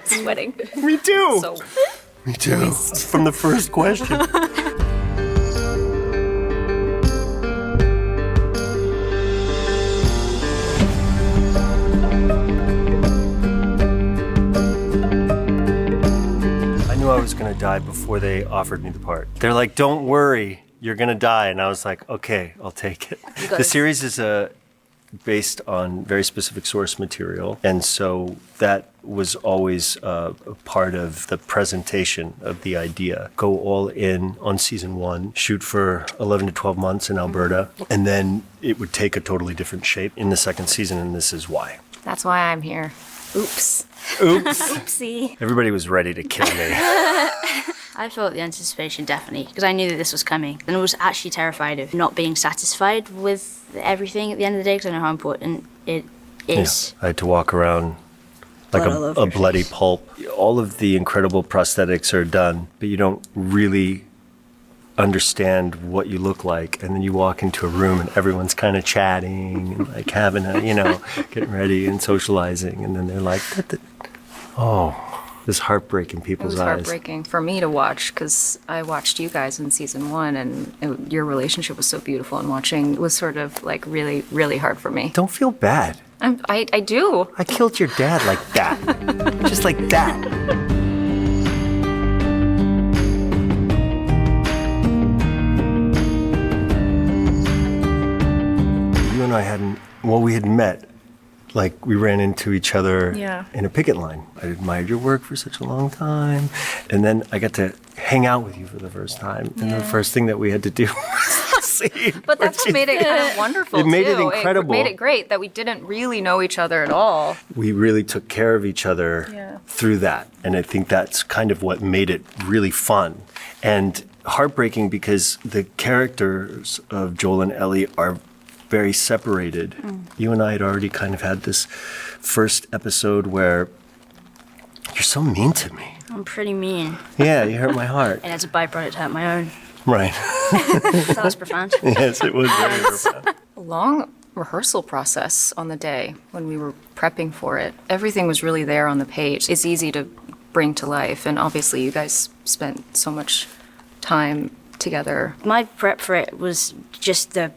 Sweating. Me too. So Me too. From the first question. I knew I was gonna die before they offered me the part. They're like, "Don't worry, you're gonna die," and I was like, "Okay, I'll take it." The series is based on very specific source material, and so that was always a part of the presentation of the idea. Go all in on season 1, shoot for 11 to 12 months in Alberta, and then it would take a totally different shape in the second season, and this is why. that's why I'm here. Oops. Oops. Oopsie. Everybody was ready to kill me. I felt the anticipation, definitely, because I knew that this was coming. And I was actually terrified of not being satisfied with everything at the end of the day, because I know how important it is. I had to walk around like Blood all over a your bloody face. pulp. All of the incredible prosthetics are done, but you don't really understand what you look like. And then you walk into a room and everyone's kind of chatting and like having a, getting ready and socializing. And then they're like, oh, this heartbreak in It people's was eyes. heartbreaking for me to watch because I watched you guys in season 1 and your relationship was so beautiful, and watching was sort of like really, really hard for me. Don't feel bad. I do. I killed your dad like that. Just like that. You and I we had met, like we ran into each other Yeah. in a picket line. I admired your work for such a long time. And then I got to hang out with you for the first time. And the first thing that we had to do was see. But that's what made it kind of wonderful, It made it too. incredible. It made it great that we didn't really know each other at all. We really took care of each other through that. And I think that's kind of what made it really fun. And heartbreaking because the characters of Joel and Ellie are very separated. You and I had already kind of had this first episode where you're so mean to me. I'm pretty mean. Yeah, you hurt my heart. And as a byproduct, hurt my own. Right. That was profound. Yes, it was very profound. A long rehearsal process on the day when we were prepping for it. Everything was really there on the page. It's easy to bring to life, and obviously you guys spent so much time together. My prep for it was just the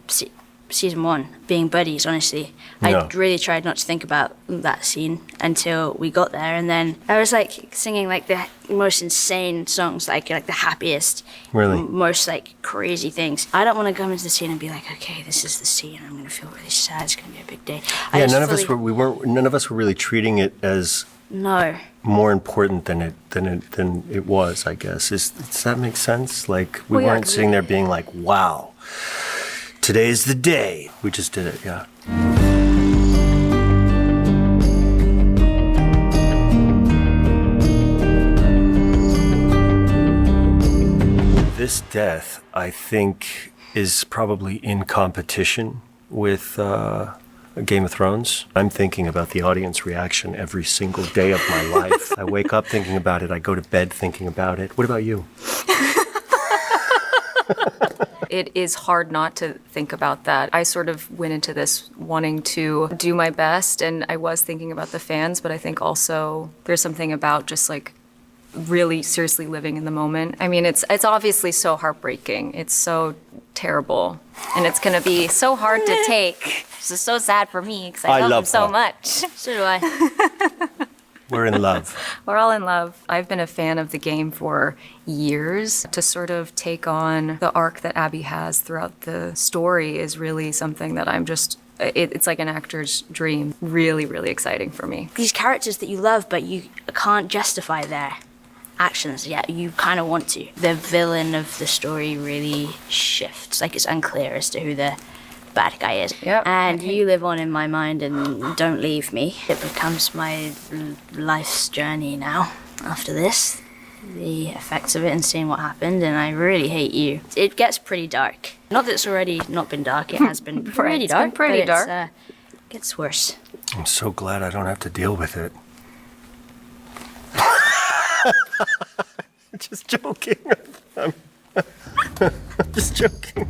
season 1, being buddies, honestly. No. I really tried not to think about that scene until we got there, and then I was like singing like the most insane songs, like the happiest, Really? most like crazy things. I don't want to come into the scene and be like, okay, this is the scene, I'm going to feel really sad, it's going to be a big day. Yeah, none of us were really treating it as No. more important than it was, I guess. Does that make sense? Like we Well, yeah, weren't sitting there being like, wow, today's the day. We just did it, yeah. This death, I think, is probably in competition with Game of Thrones. I'm thinking about the audience reaction every single day of my life. I wake up thinking about it. I go to bed thinking about it. What about you? It is hard not to think about that. I sort of went into this wanting to do my best, and I was thinking about the fans, but I think also there's something about just like really seriously living in the moment. I mean, it's obviously so heartbreaking. It's so terrible, and it's gonna be so hard to take. This is so sad for me because I love him so her. much. So do I. We're in love. We're all in love. I've been a fan of the game for years. To sort of take on the arc that Abby has throughout the story is really something that I'm just, it's like an actor's dream. Really, really exciting for me. These characters that you love, but you can't justify their actions yet. You kind of want to. The villain of the story really shifts. Like it's unclear as to who the bad guy is. Yep. And you live on in my mind and don't leave me. It becomes my life's journey now after this. The effects of it and seeing what happened, and I really hate you. It gets pretty dark. Not that it's already not been dark, it has been pretty It's dark. been pretty but dark. It gets worse. I'm so glad I don't have to deal with it. Just joking. I'm just joking.